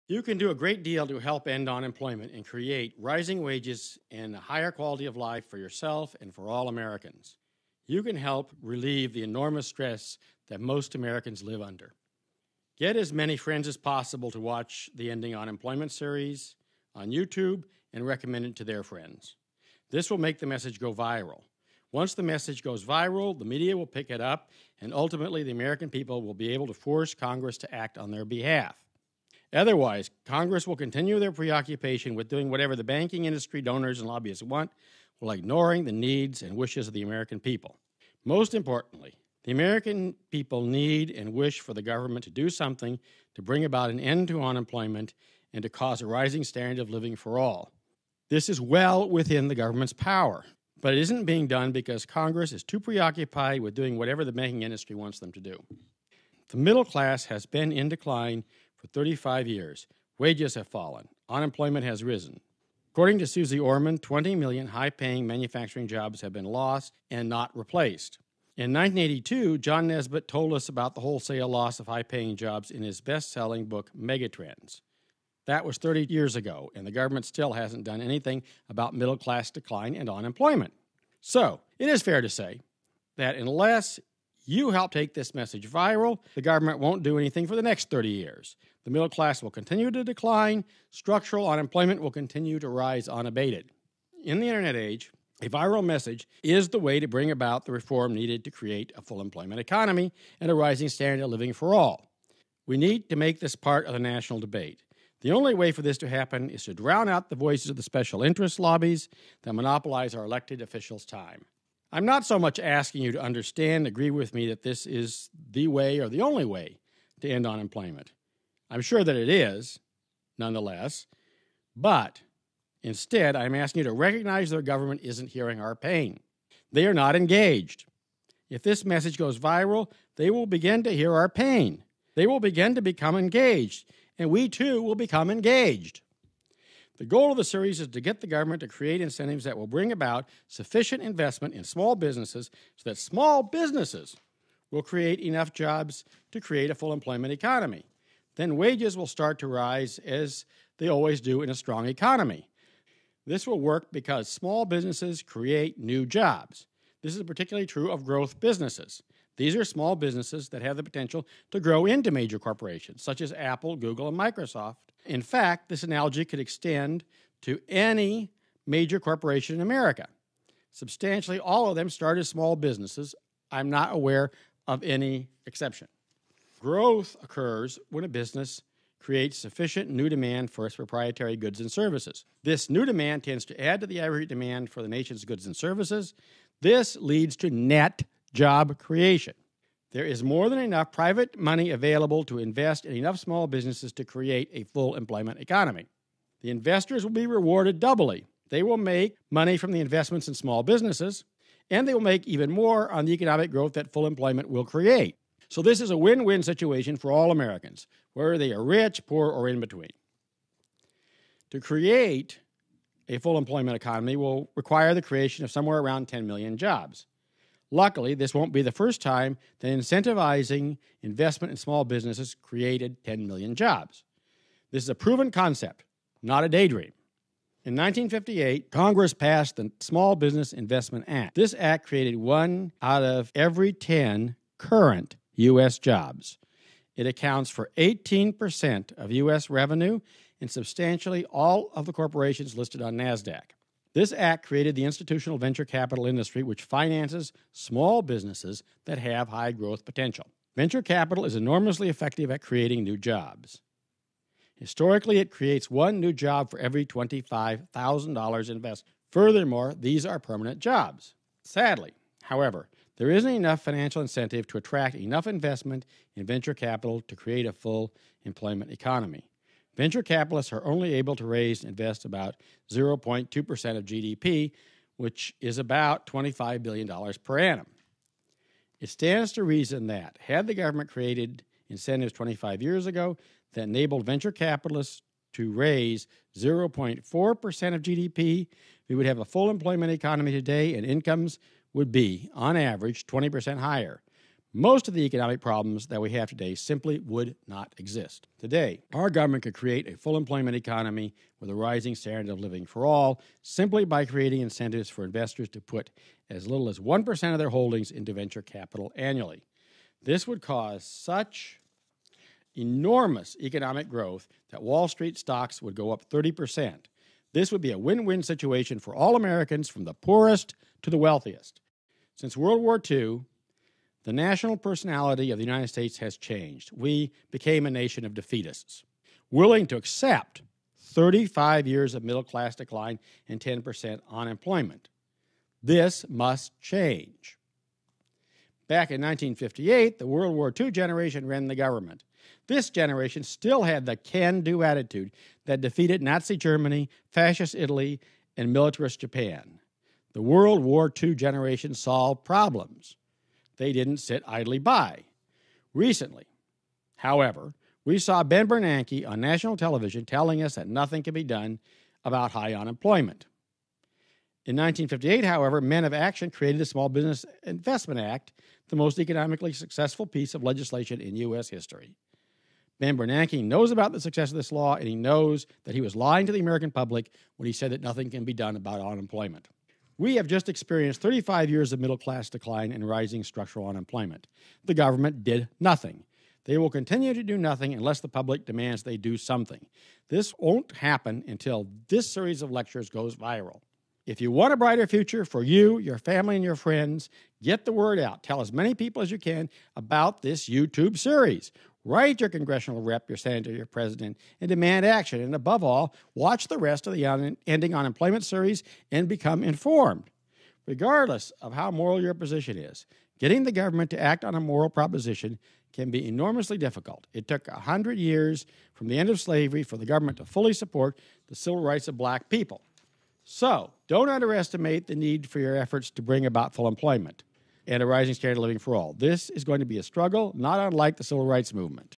You can do a great deal to help end unemployment and create rising wages and a higher quality of life for yourself and for all Americans. You can help relieve the enormous stress that most Americans live under. Get as many friends as possible to watch the Ending Unemployment series on YouTube and recommend it to their friends. This will make the message go viral. Once the message goes viral, the media will pick it up, and ultimately the American people will be able to force Congress to act on their behalf. Otherwise, Congress will continue their preoccupation with doing whatever the banking industry, donors, and lobbyists want, while ignoring the needs and wishes of the American people. Most importantly, the American people need and wish for the government to do something to bring about an end to unemployment and to cause a rising standard of living for all. This is well within the government's power, but it isn't being done because Congress is too preoccupied with doing whatever the banking industry wants them to do. The middle class has been in decline for 35 years. Wages have fallen. Unemployment has risen. According to Susie Orman, 20 million high-paying manufacturing jobs have been lost and not replaced. In 1982, John Nesbitt told us about the wholesale loss of high-paying jobs in his best-selling book, Megatrends. That was 30 years ago, and the government still hasn't done anything about middle-class decline and unemployment. So, it is fair to say that unless you help take this message viral, the government won't do anything for the next 30 years. The middle class will continue to decline. Structural unemployment will continue to rise unabated. In the internet age, a viral message is the way to bring about the reform needed to create a full employment economy and a rising standard of living for all. We need to make this part of the national debate. The only way for this to happen is to drown out the voices of the special interest lobbies that monopolize our elected officials' time. I'm not so much asking you to understand and agree with me that this is the way or the only way to end unemployment. I'm sure that it is, nonetheless, but instead I'm asking you to recognize their government isn't hearing our pain. They are not engaged. If this message goes viral, they will begin to hear our pain. They will begin to become engaged, and we too will become engaged. The goal of the series is to get the government to create incentives that will bring about sufficient investment in small businesses so that small businesses will create enough jobs to create a full employment economy. Then wages will start to rise as they always do in a strong economy. This will work because small businesses create new jobs. This is particularly true of growth businesses. These are small businesses that have the potential to grow into major corporations, such as Apple, Google, and Microsoft. In fact, this analogy could extend to any major corporation in America. Substantially all of them start as small businesses. I'm not aware of any exception. Growth occurs when a business creates sufficient new demand for its proprietary goods and services. This new demand tends to add to the aggregate demand for the nation's goods and services. This leads to net job creation. There is more than enough private money available to invest in enough small businesses to create a full employment economy. The investors will be rewarded doubly. They will make money from the investments in small businesses, and they will make even more on the economic growth that full employment will create. So this is a win-win situation for all Americans, whether they are rich, poor, or in between. To create a full employment economy will require the creation of somewhere around 10 million jobs. Luckily, this won't be the first time that incentivizing investment in small businesses created 10 million jobs. This is a proven concept, not a daydream. In 1958, Congress passed the Small Business Investment Act. This act created 1 out of every 10 current U.S. jobs. It accounts for 18% of U.S. revenue and substantially all of the corporations listed on NASDAQ. This act created the institutional venture capital industry, which finances small businesses that have high growth potential. Venture capital is enormously effective at creating new jobs. Historically, it creates 1 new job for every $25,000 invested. Furthermore, these are permanent jobs. Sadly, however, there isn't enough financial incentive to attract enough investment in venture capital to create a full employment economy. Venture capitalists are only able to raise and invest about 0.2% of GDP, which is about $25 billion per annum. It stands to reason that, had the government created incentives 25 years ago that enabled venture capitalists to raise 0.4% of GDP, we would have a full employment economy today, and incomes would be, on average, 20% higher. most of the economic problems that we have today simply would not exist. Today, our government could create a full employment economy with a rising standard of living for all simply by creating incentives for investors to put as little as 1% of their holdings into venture capital annually. This would cause such enormous economic growth that Wall Street stocks would go up 30%. This would be a win-win situation for all Americans, from the poorest to the wealthiest. Since World War II, the national personality of the United States has changed. We became a nation of defeatists, willing to accept 35 years of middle-class decline and 10% unemployment. This must change. Back in 1958, the World War II generation ran the government. This generation still had the can-do attitude that defeated Nazi Germany, fascist Italy, and militarist Japan. The World War II generation solved problems. They didn't sit idly by. Recently, however, we saw Ben Bernanke on national television telling us that nothing can be done about high unemployment. In 1958, however, men of action created the Small Business Investment Act, the most economically successful piece of legislation in U.S. history. Ben Bernanke knows about the success of this law, and he knows that he was lying to the American public when he said that nothing can be done about unemployment. We have just experienced 35 years of middle-class decline and rising structural unemployment. The government did nothing. They will continue to do nothing unless the public demands they do something. This won't happen until this series of lectures goes viral. If you want a brighter future for you, your family, and your friends, get the word out. Tell as many people as you can about this YouTube series. Write your congressional rep, your senator, your president, and demand action. And above all, watch the rest of the Ending Unemployment series and become informed. Regardless of how moral your position is, getting the government to act on a moral proposition can be enormously difficult. It took 100 years from the end of slavery for the government to fully support the civil rights of black people. So, don't underestimate the need for your efforts to bring about full employment and a rising standard of living for all. This is going to be a struggle, not unlike the civil rights movement.